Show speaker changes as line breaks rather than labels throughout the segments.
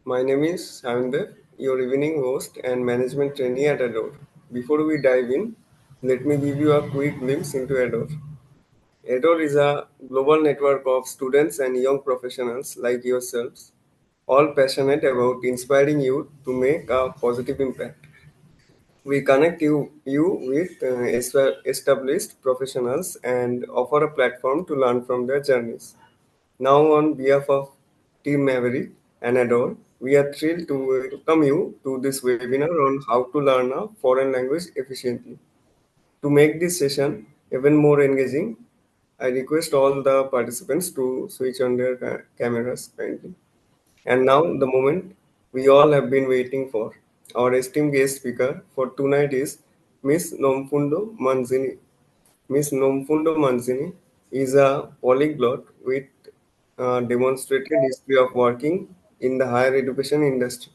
My name is Savinder, your evening host and management trainee at Adore. Before we dive in, let me give you a quick glimpse into Adore. Adore is a global network of students and young professionals like yourselves, all passionate about inspiring you to make a positive impact. We connect you with established professionals and offer a platform to learn from their journeys. Now, on behalf of Team Maverick and Adore, we are thrilled to welcome you to this webinar on how to learn a foreign language efficiently. To make this session even more engaging, I request all the participants to switch on their cameras kindly. And now, the moment we all have been waiting for. Our esteemed guest speaker for tonight is Miss Nomfundo Manzini. Miss Nomfundo Manzini is a polyglot with a demonstrated history of working in the higher education industry.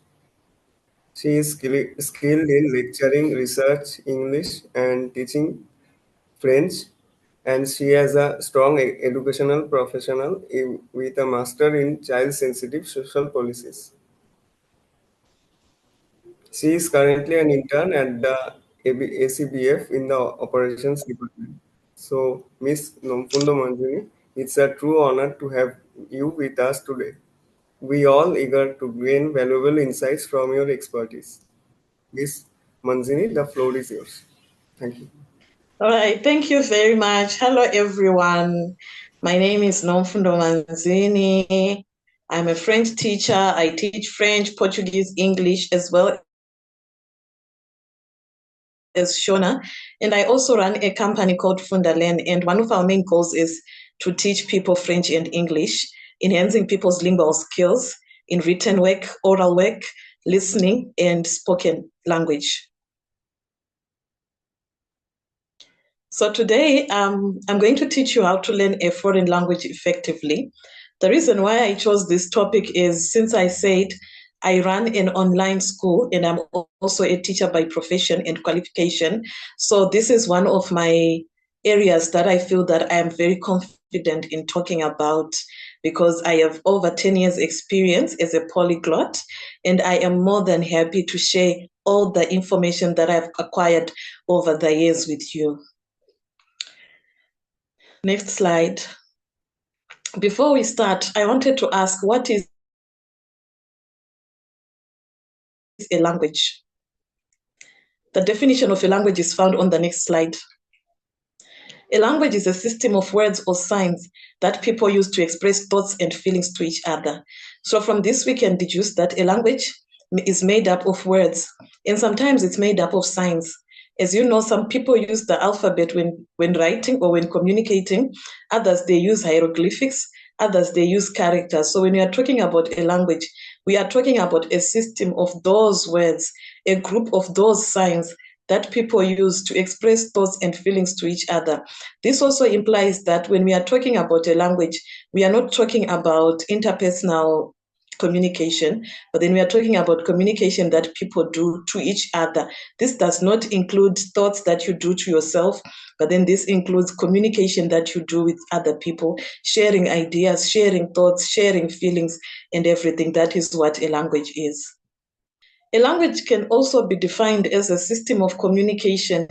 She is skilled in lecturing, research, English, and teaching French, and she has a strong educational professional with a master in child-sensitive social policies. She is currently an intern at the ACBF in the operations department. So, Miss Nomfundo Manjini, it's a true honor to have you with us today. We all eager to gain valuable insights from your expertise. Miss Manzini, the floor is yours. Thank you.
All right, thank you very much. Hello, everyone. My name is Nomfundo Manzini. I'm a French teacher. I teach French, Portuguese, English, as well as Shona. And I also run a company called Fundalen. And one of our main goals is to teach people French and English, enhancing people's lingual skills in written work, oral work, listening, and spoken language. So today, I'm going to teach you how to learn a foreign language effectively. The reason why I chose this topic is since I said I run an online school and I'm also a teacher by profession and qualification. So this is one of my areas that I feel that I am very confident in talking about because I have over 10 years experience as a polyglot, and I am more than happy to share all the information that I've acquired over the years with you. Next slide. Before we start, I wanted to ask, what is a language? The definition of a language is found on the next slide. A language is a system of words or signs that people use to express thoughts and feelings to each other. So from this, we can deduce that a language is made up of words, and sometimes it's made up of signs. As you know, some people use the alphabet when writing or when communicating. Others, they use hieroglyphics. Others, they use characters. So when we are talking about a language, we are talking about a system of those words, a group of those signs that people use to express thoughts and feelings to each other. This also implies that when we are talking about a language, we are not talking about interpersonal communication, but then we are talking about communication that people do to each other. This does not include thoughts that you do to yourself, but then this includes communication that you do with other people, sharing ideas, sharing thoughts, sharing feelings, and everything. That is what a language is. A language can also be defined as a system of communication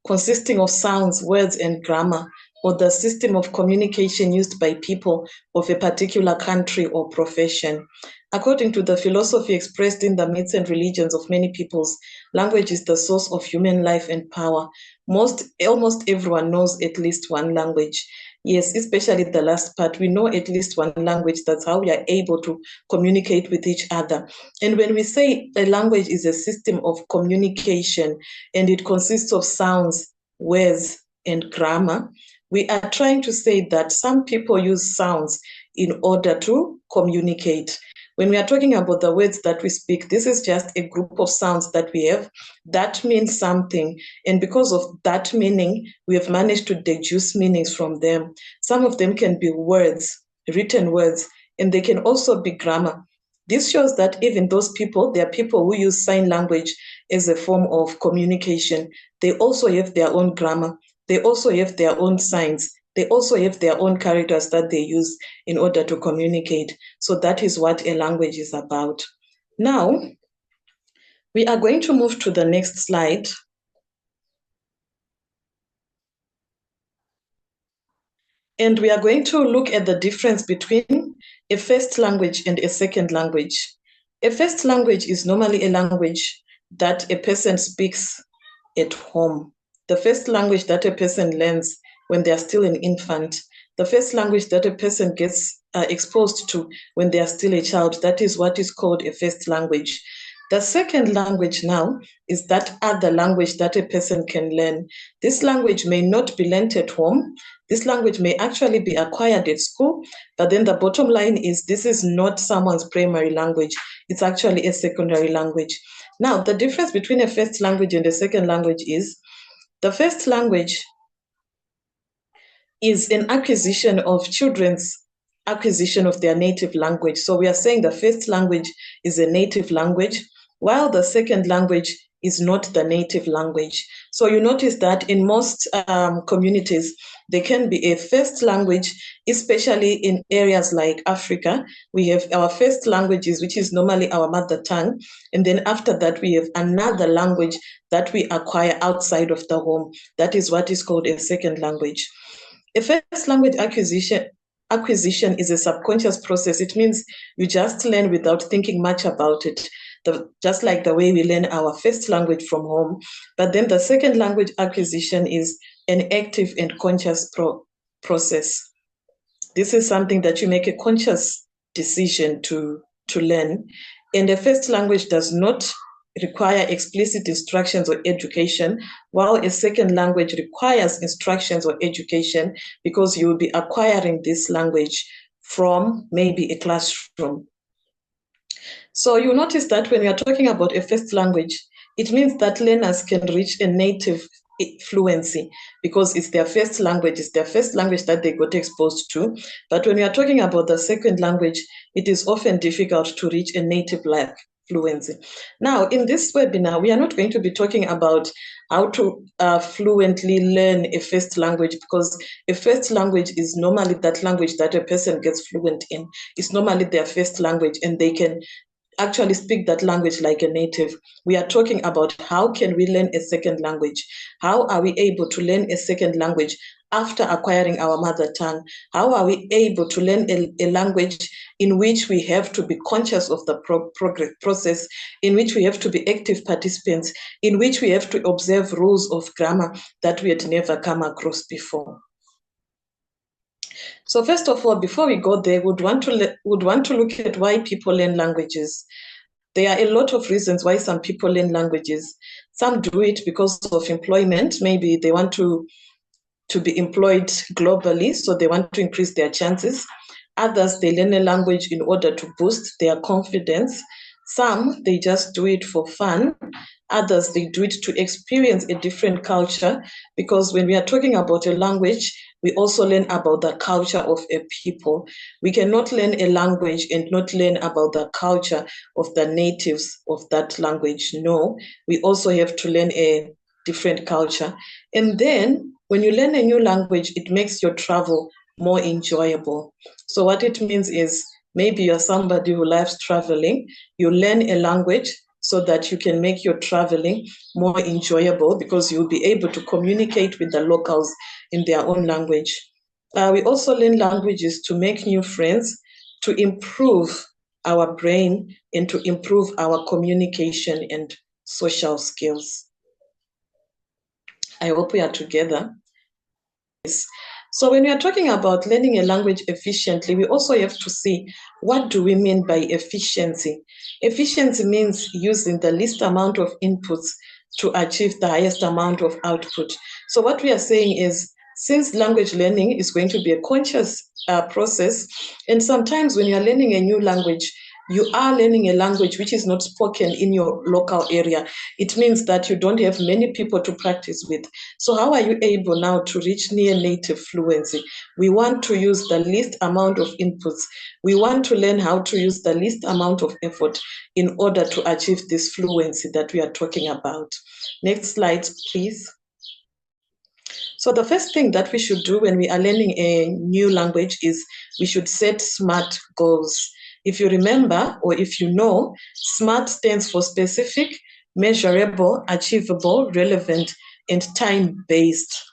consisting of sounds, words, and grammar, or the system of communication used by people of a particular country or profession. According to the philosophy expressed in the myths and religions of many peoples, language is the source of human life and power. Almost everyone knows at least one language. Yes, especially the last part. We know at least one language. That's how we are able to communicate with each other. And when we say a language is a system of communication and it consists of sounds, words, and grammar, we are trying to say that some people use sounds in order to communicate. When we are talking about the words that we speak, this is just a group of sounds that we have that means something. And because of that meaning, we have managed to deduce meanings from them. Some of them can be words, written words, and they can also be grammar. This shows that even those people, there are people who use sign language as a form of communication. They also have their own grammar. They also have their own signs. They also have their own characters that they use in order to communicate. So that is what a language is about. Now, we are going to move to the next slide. And we are going to look at the difference between a first language and a second language. A first language is normally a language that a person speaks at home. The first language that a person learns when they are still an infant. The first language that a person gets exposed to when they are still a child. That is what is called a first language. The second language now is that other language that a person can learn. This language may not be learned at home. This language may actually be acquired at school, but then the bottom line is this is not someone's primary language. It's actually a secondary language. Now, the difference between a first language and a second language is the first language is an acquisition of children's acquisition of their native language. So we are saying the first language is a native language, while the second language is not the native language. So you notice that in most communities, there can be a first language, especially in areas like Africa. We have our first languages, which is normally our mother tongue. And then after that, we have another language that we acquire outside of the home. That is what is called a second language. A first language acquisition is a subconscious process. It means you just learn without thinking much about it, just like the way we learn our first language from home. But then the second language acquisition is an active and conscious process. This is something that you make a conscious decision to learn. And the first language does not require explicit instructions or education, while a second language requires instructions or education because you will be acquiring this language from maybe a classroom. So you notice that when we are talking about a first language, it means that learners can reach a native fluency because it's their first language, that they got exposed to. But when we are talking about the second language, it is often difficult to reach a native like fluency. Now, in this webinar, we are not going to be talking about how to fluently learn a first language, because a first language is normally that language that a person gets fluent in. It's normally their first language, and they can actually speak that language like a native. We are talking about how can we learn a second language? How are we able to learn a second language after acquiring our mother tongue? How are we able to learn a language in which we have to be conscious of the process, in which we have to be active participants, in which we have to observe rules of grammar that we had never come across before? So first of all, before we go there, would want to look at why people learn languages. There are a lot of reasons why some people learn languages. Some do it because of employment. Maybe they want to be employed globally, so they want to increase their chances. Others, they learn a language in order to boost their confidence. Some, they just do it for fun. Others, they do it to experience a different culture, because when we are talking about a language, we also learn about the culture of a people. We cannot learn a language and not learn about the culture of the natives of that language. No, we also have to learn a different culture. And then when you learn a new language, it makes your travel more enjoyable. So what it means is maybe you're somebody who loves traveling, you learn a language so that you can make your traveling more enjoyable, because you'll be able to communicate with the locals in their own language. We also learn languages to make new friends, to improve our brain, and to improve our communication and social skills. I hope we are together. So when we are talking about learning a language efficiently, we also have to see, what do we mean by efficiency? Efficiency means using the least amount of inputs to achieve the highest amount of output. So what we are saying is, since language learning is going to be a conscious process, and sometimes when you are learning a new language, you are learning a language which is not spoken in your local area. It means that you don't have many people to practice with. So how are you able now to reach near native fluency? We want to use the least amount of inputs. We want to learn how to use the least amount of effort in order to achieve this fluency that we are talking about. Next slide, please. So the first thing that we should do when we are learning a new language is we should set SMART goals. If you remember, or if you know, SMART stands for specific, measurable, achievable, relevant, and time-based.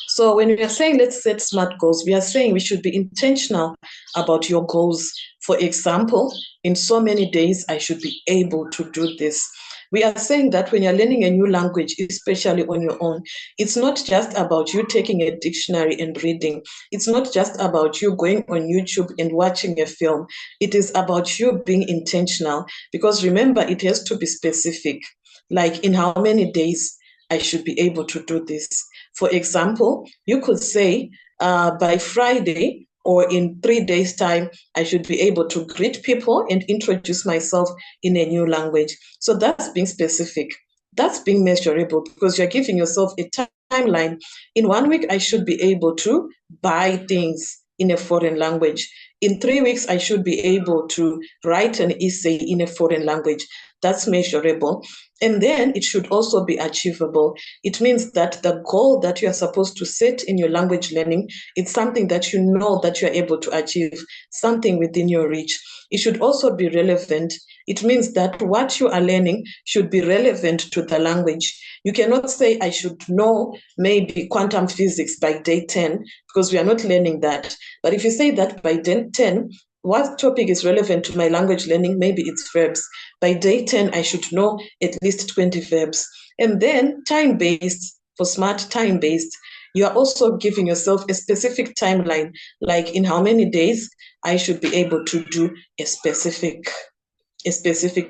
So when we are saying let's set SMART goals, we are saying we should be intentional about your goals. For example, in so many days, I should be able to do this. We are saying that when you're learning a new language, especially on your own, it's not just about you taking a dictionary and reading. It's not just about you going on YouTube and watching a film. It is about you being intentional, because remember, it has to be specific. Like, in how many days I should be able to do this. For example, you could say by Friday or in 3 days' time, I should be able to greet people and introduce myself in a new language. So that's being specific. That's being measurable, because you're giving yourself a timeline. In 1 week, I should be able to buy things in a foreign language. In 3 weeks, I should be able to write an essay in a foreign language. That's measurable. And then it should also be achievable. It means that the goal that you are supposed to set in your language learning, it's something that you know that you're able to achieve, something within your reach. It should also be relevant. It means that what you are learning should be relevant to the language. You cannot say, I should know maybe quantum physics by day 10, because we are not learning that. But if you say that by day 10, what topic is relevant to my language learning? Maybe it's verbs. By day 10, I should know at least 20 verbs. And then time-based, for SMART, time-based, you are also giving yourself a specific timeline, like in how many days I should be able to do a specific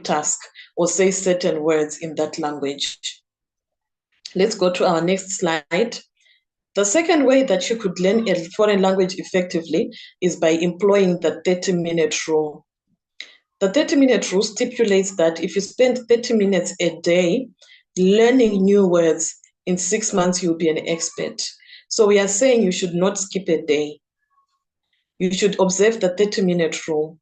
task, or say certain words in that language. Let's go to our next slide. The second way that you could learn a foreign language effectively is by employing the 30-minute rule. The 30-minute rule stipulates that if you spend 30 minutes a day learning new words, in 6 months you'll be an expert. So we are saying you should not skip a day. You should observe the 30-minute rule.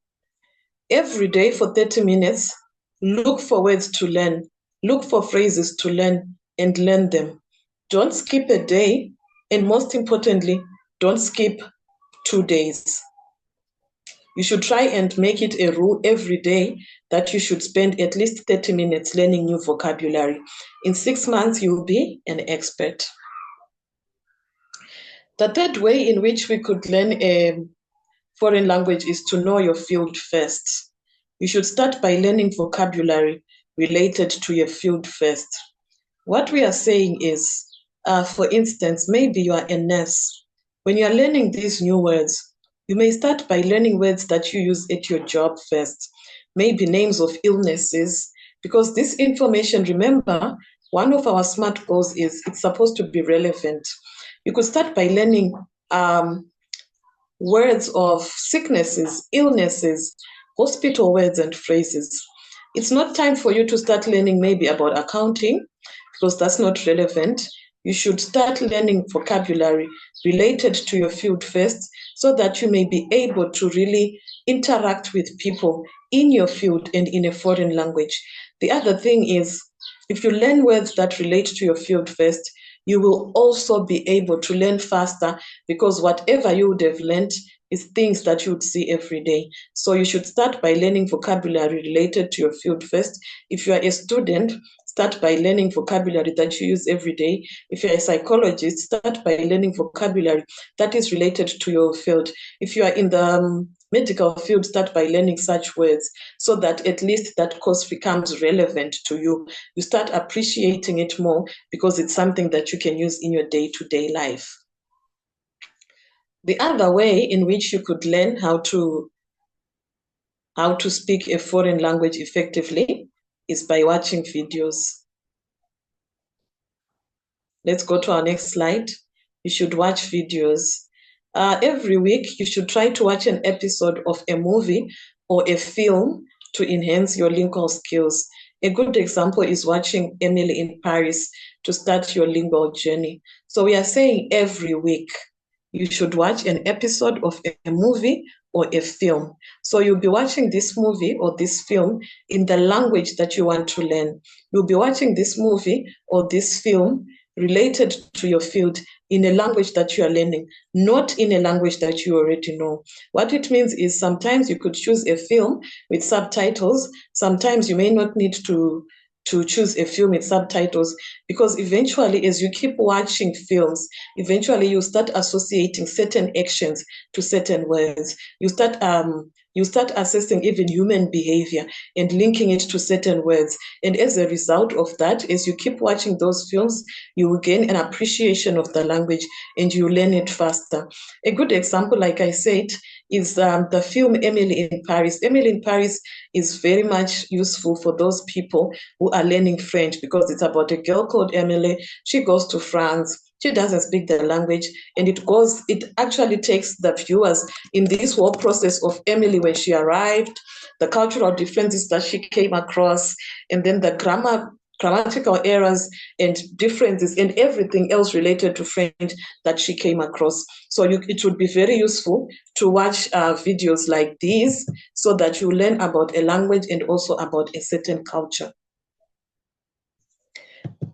Every day for 30 minutes, look for words to learn, look for phrases to learn, and learn them. Don't skip a day, and most importantly, don't skip 2 days. You should try and make it a rule every day that you should spend at least 30 minutes learning new vocabulary. In 6 months, you will be an expert. The third way in which we could learn a foreign language is to know your field first. You should start by learning vocabulary related to your field first. What we are saying is, for instance, maybe you are a nurse. When you are learning these new words, you may start by learning words that you use at your job first, maybe names of illnesses, because this information, remember, one of our SMART goals is it's supposed to be relevant. You could start by learning words of sicknesses, illnesses, hospital words and phrases. It's not time for you to start learning maybe about accounting, because that's not relevant. You should start learning vocabulary related to your field first, so that you may be able to really interact with people in your field and in a foreign language. The other thing is, if you learn words that relate to your field first, you will also be able to learn faster, because whatever you would have learned is things that you would see every day. So you should start by learning vocabulary related to your field first. If you are a student, start by learning vocabulary that you use every day. If you're a psychologist, start by learning vocabulary that is related to your field. If you are in the medical field, start by learning such words, so that at least that course becomes relevant to you. You start appreciating it more, because it's something that you can use in your day-to-day life. The other way in which you could learn how to speak a foreign language effectively is by watching videos. Let's go to our next slide. You should watch videos. Every week, you should try to watch an episode of a movie or a film to enhance your lingual skills. A good example is watching Emily in Paris to start your lingual journey. So we are saying every week, you should watch an episode of a movie or a film. So you'll be watching this movie or this film in the language that you want to learn. You'll be watching this movie or this film related to your field in a language that you are learning, not in a language that you already know. What it means is sometimes you could choose a film with subtitles. Sometimes you may not need to choose a film with subtitles, because eventually, as you keep watching films, eventually you start associating certain actions to certain words. You start assessing even human behavior and linking it to certain words. And as a result of that, as you keep watching those films, you will gain an appreciation of the language and you learn it faster. A good example, like I said, is the film Emily in Paris. Emily in Paris is very much useful for those people who are learning French, because it's about a girl called Emily. She goes to France. She doesn't speak the language, and it actually takes the viewers in this whole process of Emily when she arrived, the cultural differences that she came across, and then the grammatical errors and differences and everything else related to French that she came across. So it would be very useful to watch videos like these so that you learn about a language and also about a certain culture.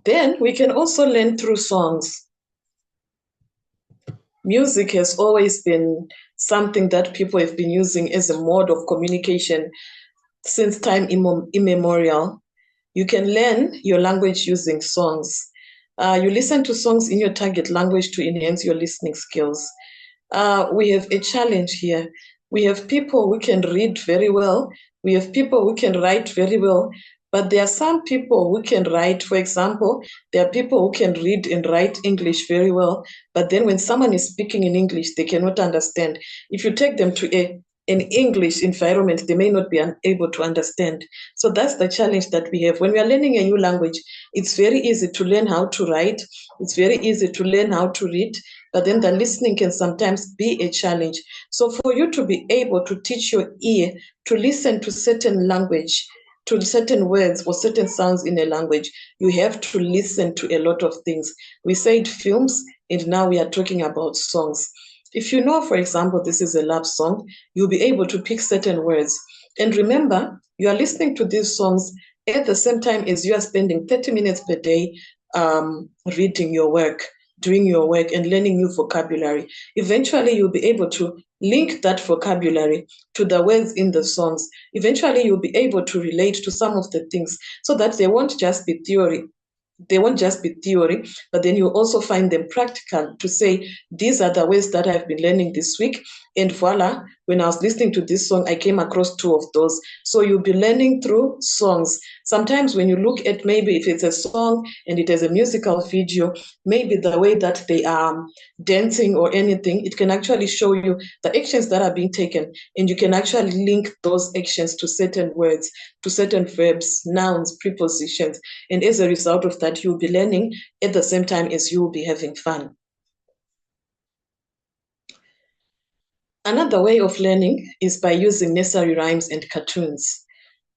Then we can also learn through songs. Music has always been something that people have been using as a mode of communication since time immemorial. You can learn your language using songs. You listen to songs in your target language to enhance your listening skills. We have a challenge here. We have people who can read very well. We have people who can write very well. But there are some people who can write. For example, there are people who can read and write English very well. But then when someone is speaking in English, they cannot understand. If you take them to an English environment, they may not be able to understand. So that's the challenge that we have. When we are learning a new language, it's very easy to learn how to write. It's very easy to learn how to read, but then the listening can sometimes be a challenge. So for you to be able to teach your ear to listen to certain language, to certain words or certain sounds in a language, you have to listen to a lot of things. We said films, and now we are talking about songs. If you know, for example, this is a love song, you'll be able to pick certain words. And remember, you are listening to these songs at the same time as you are spending 30 minutes per day reading your work, doing your work, and learning new vocabulary. Eventually, you'll be able to link that vocabulary to the words in the songs. Eventually, you'll be able to relate to some of the things so that they won't just be theory. They won't just be theory, but then you also find them practical to say, these are the ways that I've been learning this week. And voila, when I was listening to this song, I came across two of those. So you'll be learning through songs. Sometimes when you look at, maybe if it's a song and it has a musical video, maybe the way that they are dancing or anything, it can actually show you the actions that are being taken. And you can actually link those actions to certain words, to certain verbs, nouns, prepositions. And as a result of that, you'll be learning at the same time as you'll be having fun. Another way of learning is by using nursery rhymes and cartoons.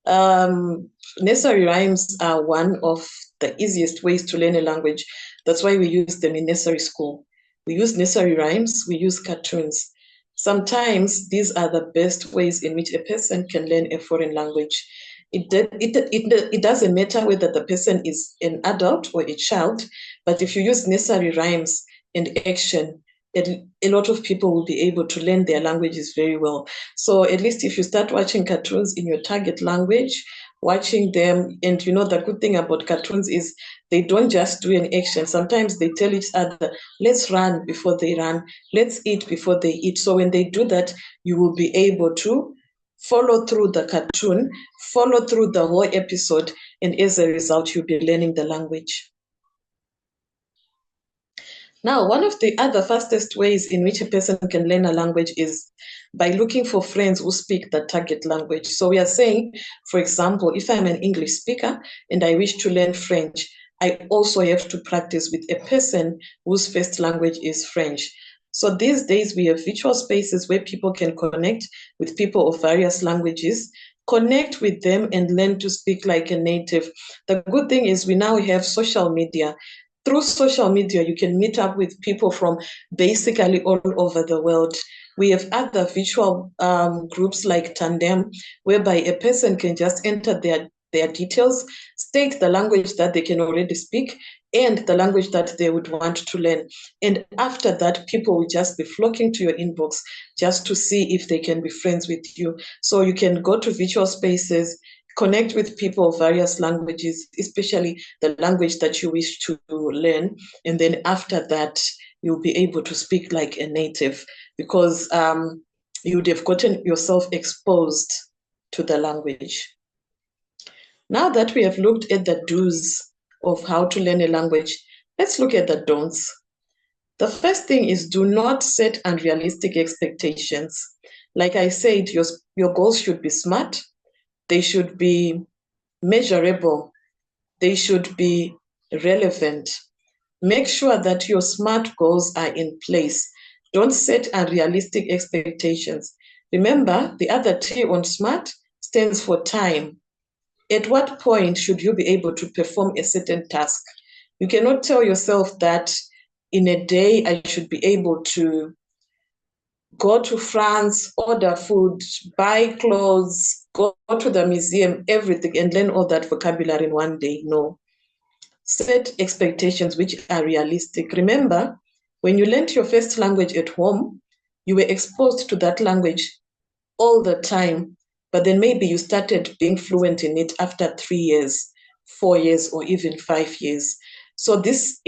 Nursery rhymes are one of the easiest ways to learn a language. That's why we use them in nursery school. We use nursery rhymes, we use cartoons. Sometimes these are the best ways in which a person can learn a foreign language. It doesn't matter whether the person is an adult or a child, but if you use nursery rhymes and action, a lot of people will be able to learn their languages very well. So at least if you start watching cartoons in your target language, watching them, and you know the good thing about cartoons is they don't just do an action. Sometimes they tell each other, let's run before they run, let's eat before they eat. So when they do that, you will be able to follow through the cartoon, follow through the whole episode, and as a result, you'll be learning the language. Now, one of the other fastest ways in which a person can learn a language is by looking for friends who speak the target language. So we are saying, for example, if I'm an English speaker and I wish to learn French, I also have to practice with a person whose first language is French. So these days we have virtual spaces where people can connect with people of various languages, connect with them and learn to speak like a native. The good thing is we now have social media. Through social media, you can meet up with people from basically all over the world. We have other virtual groups like Tandem, whereby a person can just enter their details, state the language that they can already speak, and the language that they would want to learn. And after that, people will just be flocking to your inbox just to see if they can be friends with you. So you can go to virtual spaces, connect with people of various languages, especially the language that you wish to learn. And then after that, you'll be able to speak like a native, because you would have gotten yourself exposed to the language. Now that we have looked at the do's of how to learn a language, let's look at the don'ts. The first thing is, do not set unrealistic expectations. Like I said, your goals should be smart, they should be measurable, they should be relevant. Make sure that your SMART goals are in place. Don't set unrealistic expectations. Remember, the other T on SMART stands for time. At what point should you be able to perform a certain task? You cannot tell yourself that in a day I should be able to go to France, order food, buy clothes, go to the museum, everything, and learn all that vocabulary in one day. No. Set expectations which are realistic. Remember, when you learned your first language at home, you were exposed to that language all the time, but then maybe you started being fluent in it after 3 years, 4 years, or even 5 years. So this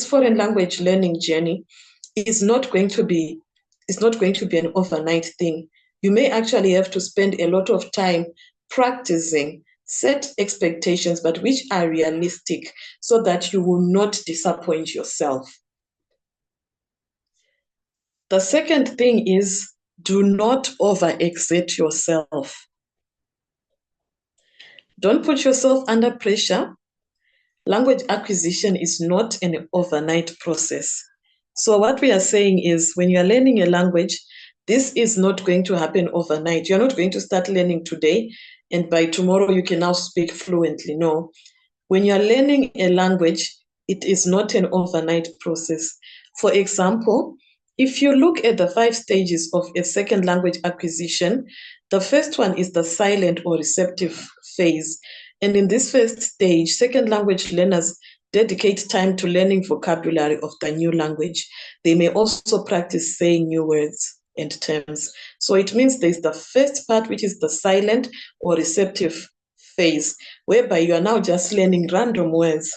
foreign language learning journey is not going to be an overnight thing. You may actually have to spend a lot of time practicing. Set expectations, but which are realistic, so that you will not disappoint yourself. The second thing is, do not overexert yourself. Don't put yourself under pressure. Language acquisition is not an overnight process. So what we are saying is, when you're learning a language, this is not going to happen overnight. You're not going to start learning today, and by tomorrow you can now speak fluently. No. When you're learning a language, it is not an overnight process. For example, if you look at the 5 stages of a second language acquisition, the first one is the silent or receptive phase. And in this first stage, second language learners dedicate time to learning vocabulary of the new language. They may also practice saying new words and terms. So it means there's the first part, which is the silent or receptive phase, whereby you are now just learning random words,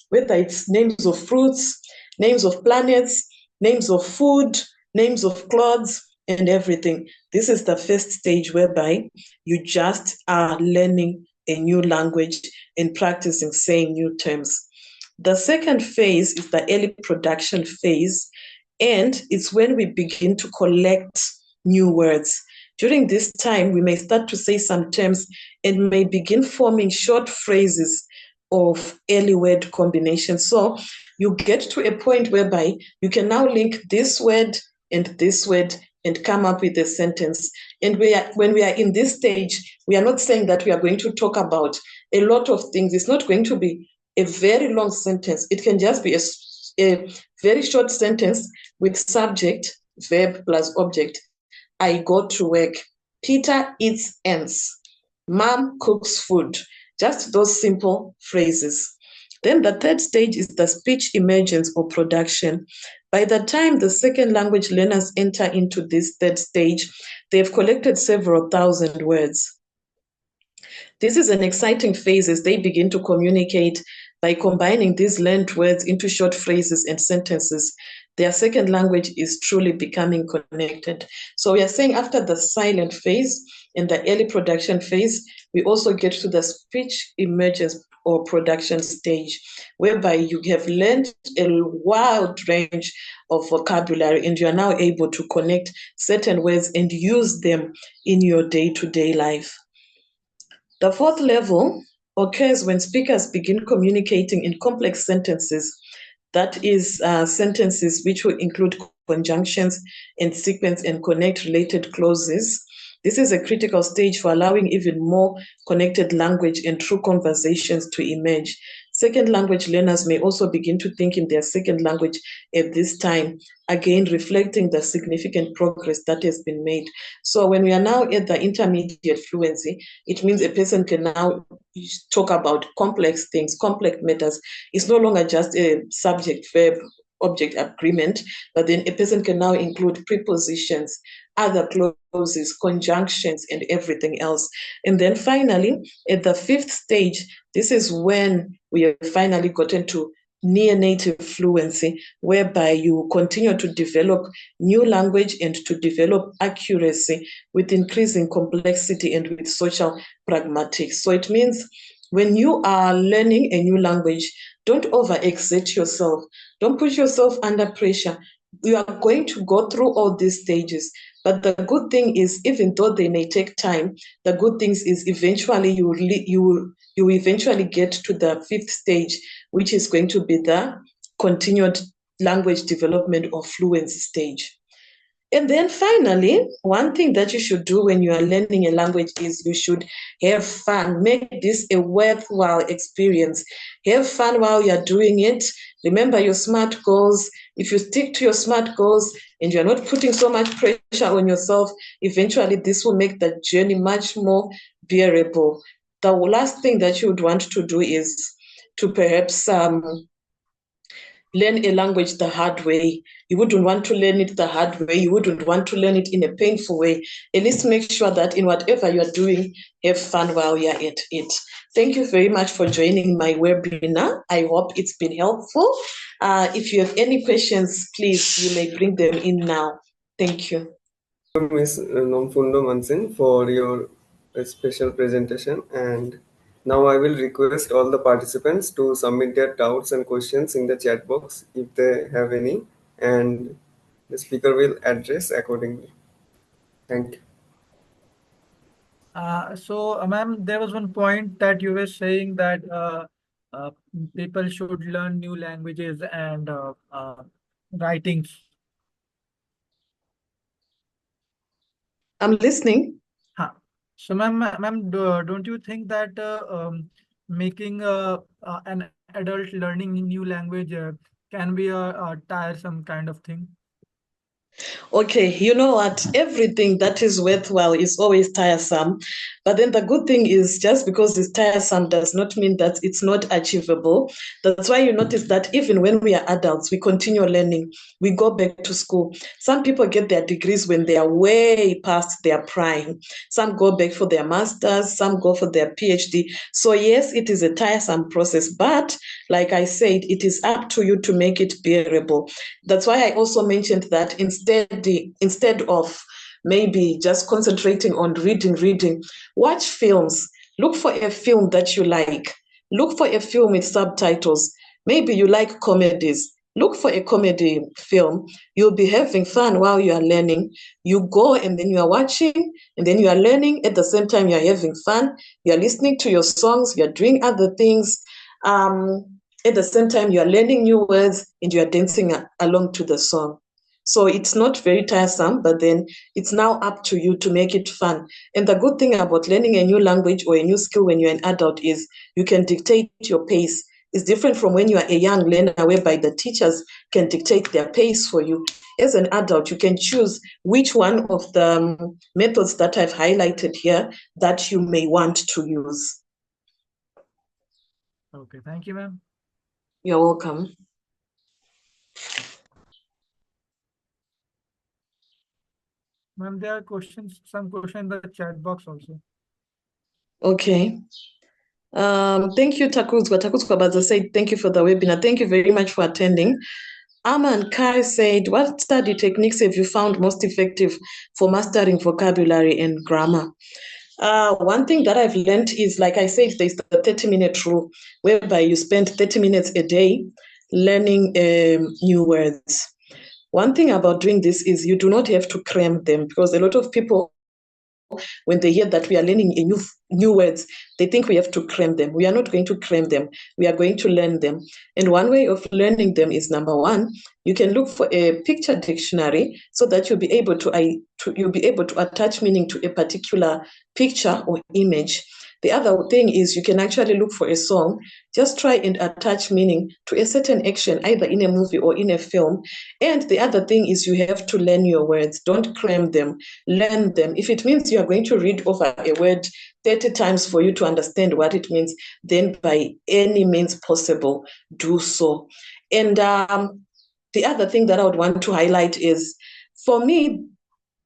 whether it's names of fruits, names of planets, names of food, names of clothes, and everything. This is the first stage, whereby you just are learning a new language and practicing saying new terms. The second phase is the early production phase, and it's when we begin to collect new words. During this time, we may start to say some terms and may begin forming short phrases of early word combinations. So you get to a point whereby you can now link this word and come up with a sentence. And when we are in this stage, we are not saying that we are going to talk about a lot of things. It's not going to be a very long sentence. It can just be a very short sentence with subject, verb plus object. I go to work. Peter eats ants. Mom cooks food. Just those simple phrases. Then the third stage is the speech emergence or production. By the time the second language learners enter into this third stage, they've collected several thousand words. This is an exciting phase as they begin to communicate by combining these learned words into short phrases and sentences. Their second language is truly becoming connected. So we are saying, after the silent phase and the early production phase, we also get to the speech emergence or production stage, whereby you have learned a wide range of vocabulary and you are now able to connect certain words and use them in your day-to-day life. The fourth level occurs when speakers begin communicating in complex sentences. That is, sentences which will include conjunctions and sequence and connect related clauses. This is a critical stage for allowing even more connected language and true conversations to emerge. Second language learners may also begin to think in their second language at this time, again reflecting the significant progress that has been made. So when we are now at the intermediate fluency, it means a person can now talk about complex things, complex matters. It's no longer just a subject verb object agreement, but then a person can now include prepositions, other clauses, conjunctions, and everything else. And then finally, at the fifth stage, this is when we have finally gotten to near native fluency, whereby you continue to develop new language and to develop accuracy with increasing complexity and with social pragmatics. So it means when you are learning a new language, don't overexert yourself. Don't put yourself under pressure. You are going to go through all these stages. But the good thing is, even though they may take time, the good thing is eventually you eventually get to the fifth stage, which is going to be the continued language development or fluency stage. And then finally, one thing that you should do when you are learning a language is you should have fun. Make this a worthwhile experience. Have fun while you're doing it. Remember your SMART goals. If you stick to your SMART goals and you're not putting so much pressure on yourself, eventually this will make the journey much more bearable. The last thing that you would want to do is to perhaps learn a language the hard way. You wouldn't want to learn it the hard way. You wouldn't want to learn it in a painful way. At least make sure that in whatever you're doing, have fun while you're at it. Thank you very much for joining my webinar. I hope it's been helpful. If you have any questions, please, you may bring them in now. Thank you.
Miss Nomfundo Manzini, for your special presentation. And now I will request all the participants to submit their doubts and questions in the chat box if they have any, and the speaker will address accordingly. Thank you.
So, ma'am, there was one point that you were saying that uh, people should learn new languages and writings.
I'm listening.
Huh. So, ma'am, don't you think that making an adult learning a new language can be a tiresome kind of thing?
Okay, you know what? Everything that is worthwhile is always tiresome. But then the good thing is, just because it's tiresome does not mean that it's not achievable. That's why you notice that even when we are adults, we continue learning. We go back to school. Some people get their degrees when they are way past their prime. Some go back for their masters, some go for their PhD. So yes, it is a tiresome process, but like I said, it is up to you to make it bearable. That's why I also mentioned that instead of maybe just concentrating on reading, watch films. Look for a film that you like. Look for a film with subtitles. Maybe you like comedies. Look for a comedy film. You'll be having fun while you are learning. You go and then you are watching and then you are learning. At the same time, you are having fun. You are listening to your songs. You are doing other things. At the same time, you are learning new words and you are dancing along to the song. So it's not very tiresome, but then it's now up to you to make it fun. And the good thing about learning a new language or a new skill when you're an adult is you can dictate your pace. It's different from when you are a young learner, whereby the teachers can dictate their pace for you. As an adult, you can choose which one of the methods that I've highlighted here that you may want to use.
Okay, thank you, ma'am.
You're welcome.
Ma'am, there are some questions in the chat box also.
Okay. Thank you, Takuzwa. Takuzwa Baza said, thank you for the webinar. Thank you very much for attending. Aman Kai said, what study techniques have you found most effective for mastering vocabulary and grammar? One thing that I've learned is, like I said, there's the 30-minute rule, whereby you spend 30 minutes a day learning new words. One thing about doing this is you do not have to cram them, because a lot of people, when they hear that we are learning a new words, they think we have to cram them. We are not going to cram them. We are going to learn them. And one way of learning them is, number one, you can look for a picture dictionary so that you'll be able to attach meaning to a particular picture or image. The other thing is you can actually look for a song, just try and attach meaning to a certain action, either in a movie or in a film. And the other thing is you have to learn your words. Don't cram them, learn them. If it means you are going to read over a word 30 times for you to understand what it means, then by any means possible, do so. And the other thing that I would want to highlight is, for me,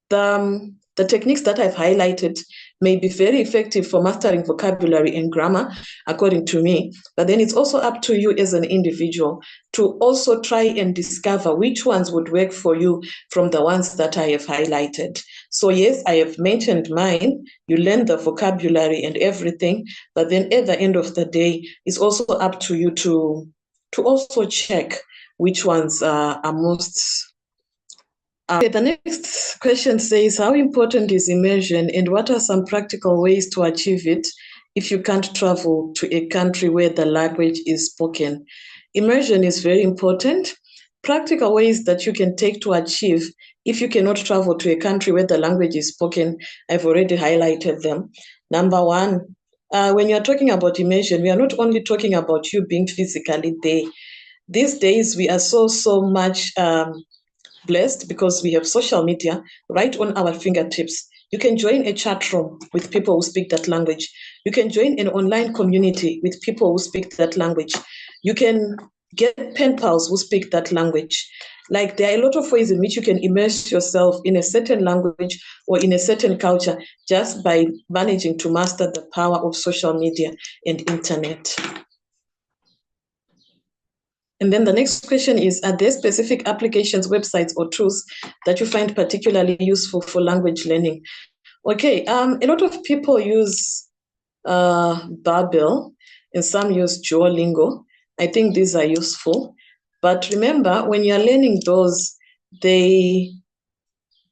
the techniques that I've highlighted may be very effective for mastering vocabulary and grammar, according to me, but then it's also up to you as an individual to also try and discover which ones would work for you from the ones that I have highlighted. So yes, I have mentioned mine, you learn the vocabulary and everything, but then at the end of the day, it's also up to you to also check which ones are most. Okay, the next question says, how important is immersion and what are some practical ways to achieve it if you can't travel to a country where the language is spoken? Immersion is very important. Practical ways that you can take to achieve if you cannot travel to a country where the language is spoken, I've already highlighted them. Number one, when you're talking about immersion, we are not only talking about you being physically there. These days, we are so much blessed because we have social media right on our fingertips. You can join a chat room with people who speak that language. You can join an online community with people who speak that language. You can get pen pals who speak that language. Like, there are a lot of ways in which you can immerse yourself in a certain language or in a certain culture just by managing to master the power of social media and internet. And then the next question is, are there specific applications, websites, or tools that you find particularly useful for language learning? Okay, a lot of people use Babel and some use Duolingo. I think these are useful. But remember, when you're learning those, they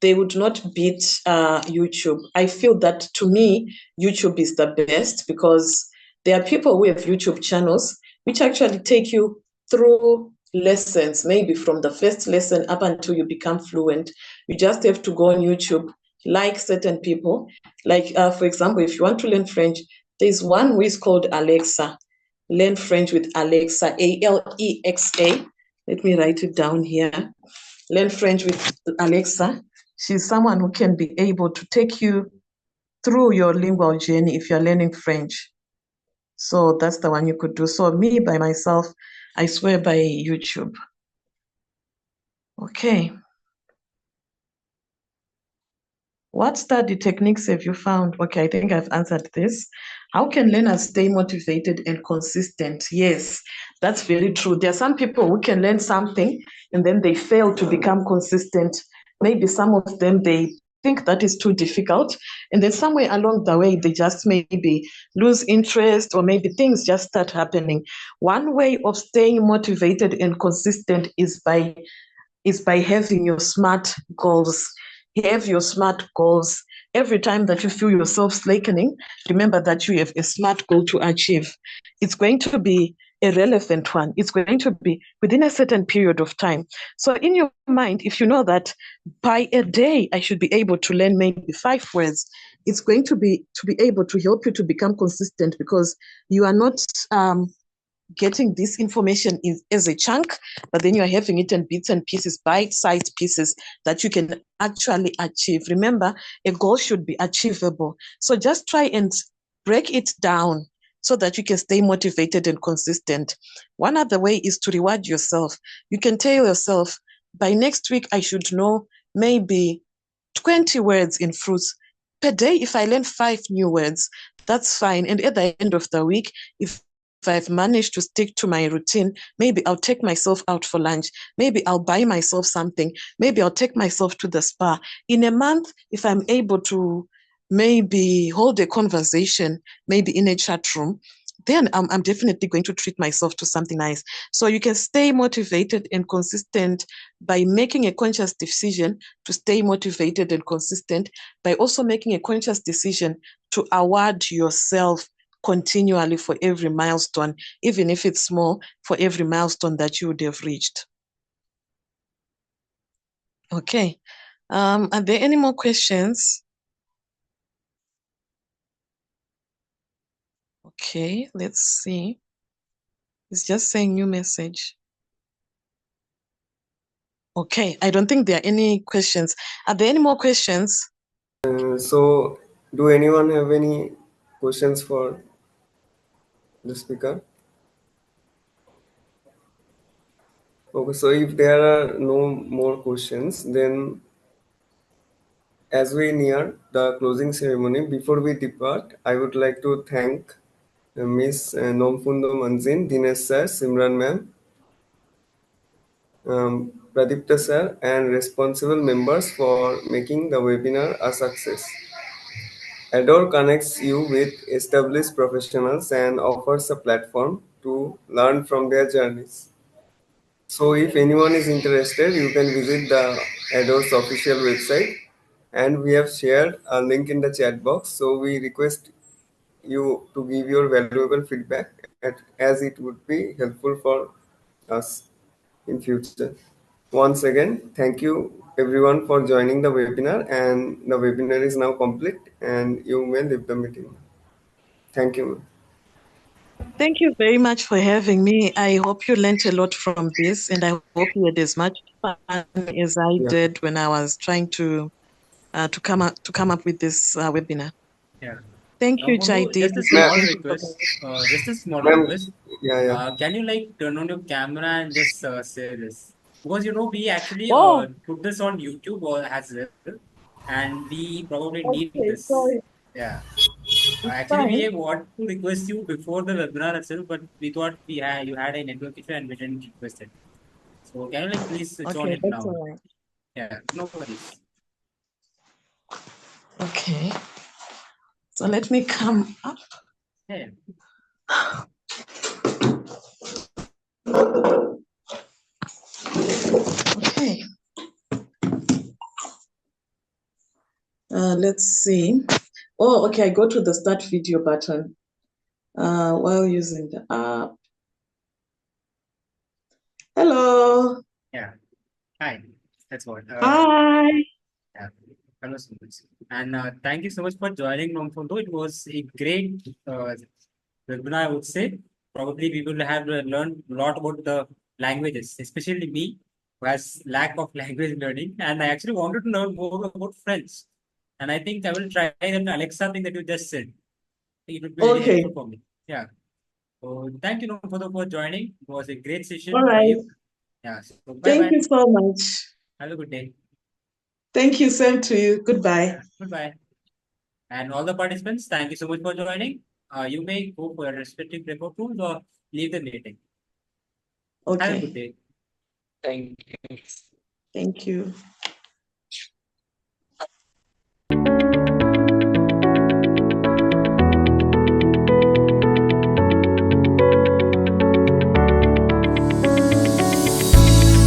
would not beat YouTube. I feel that, to me, YouTube is the best because there are people who have YouTube channels which actually take you through lessons, maybe from the first lesson up until you become fluent. You just have to go on YouTube, like certain people. Like, for example, if you want to learn French, there's one who is called Alexa. Learn French with Alexa, Alexa. Let me write it down here. Learn French with Alexa. She's someone who can be able to take you through your lingual journey if you're learning French. So that's the one you could do. So me, by myself, I swear by YouTube. Okay. What study techniques have you found? Okay, I think I've answered this. How can learners stay motivated and consistent? Yes, that's very true. There are some people who can learn something and then they fail to become consistent. Maybe some of them, they think that is too difficult. And then somewhere along the way, they just maybe lose interest or maybe things just start happening. One way of staying motivated and consistent is by having your SMART goals. Have your SMART goals. Every time that you feel yourself slackening, remember that you have a SMART goal to achieve. It's going to be a relevant one. It's going to be within a certain period of time. So in your mind, if you know that by a day, I should be able to learn maybe 5 words, it's going to be able to help you to become consistent because you are not getting this information as a chunk, but then you're having it in bits and pieces, bite-sized pieces that you can actually achieve. Remember, a goal should be achievable. So just try and break it down so that you can stay motivated and consistent. One other way is to reward yourself. You can tell yourself, by next week, I should know maybe 20 words in fruits. Per day, if I learn 5 new words, that's fine. And at the end of the week, if I've managed to stick to my routine, maybe I'll take myself out for lunch. Maybe I'll buy myself something. Maybe I'll take myself to the spa. In a month, if I'm able to maybe hold a conversation, maybe in a chat room, then I'm definitely going to treat myself to something nice. So you can stay motivated and consistent by making a conscious decision to stay motivated and consistent, by also making a conscious decision to award yourself continually for every milestone, even if it's small, for every milestone that you would have reached. Okay. Are there any more questions? Okay, let's see. It's just saying new message. Okay, I don't think there are any questions. Are there any more questions?
So, do anyone have any questions for the speaker? Okay, so if there are no more questions, then as we near the closing ceremony, before we depart, I would like to thank Miss Nomfundo Manzini, Dinesh sir, Simran ma'am, Pradipta sir, and responsible members for making the webinar a success. Adore connects you with established professionals and offers a platform to learn from their journeys. So, if anyone is interested, you can visit the Adore's official website, and we have shared a link in the chat box. So, we request you to give your valuable feedback as it would be helpful for us in future. Once again, thank you everyone for joining the webinar, and the webinar is now complete and you may leave the meeting. Thank you.
Thank you very much for having me. I hope you learned a lot from this, and I hope you had as much fun as I
Yeah.
did when I was trying to come up with this webinar.
Yeah.
Thank you,
Mondo,
Chaidi.
just a
Ma'am,
small
Thank you for
request. Just a small
ma'am,
request.
yeah.
Can you like turn on your camera and just say this? Because we actually
Oh,
put this on YouTube or as well, and we probably need
okay,
this.
sorry.
Yeah.
It's
Actually,
fine.
we want to request you before the webinar itself, but we thought you had a network issue and we didn't request it. So can you like please switch on
Okay,
it
that's
now?
all right.
Yeah, no worries.
Okay, so let me come up.
Yeah.
Okay. Let's see. Oh, okay, I go to the start video button while using the app. Hello.
Yeah. Hi. That's what.
Hi.
Yeah. Hello so much. And thank you so much for joining Nomfundo. It was a great webinar, I would say. Probably we will have learned a lot about the languages, especially me, who has lack of language learning. And I actually wanted to learn more about French. And I think I will try that Alexa thing that you just said. It would be very
Okay.
helpful for me. Yeah. So thank you Nomfundo for joining. It was a great
All
session for
right.
you. Yeah. So bye
Thank
bye.
you so much.
Have a good day.
Thank you. Same to you. Goodbye.
Goodbye. And all the participants, thank you so much for joining. You may go for your respective breakout rooms or leave the meeting. Have a good
Okay.
day.
Thank you.
Thank you.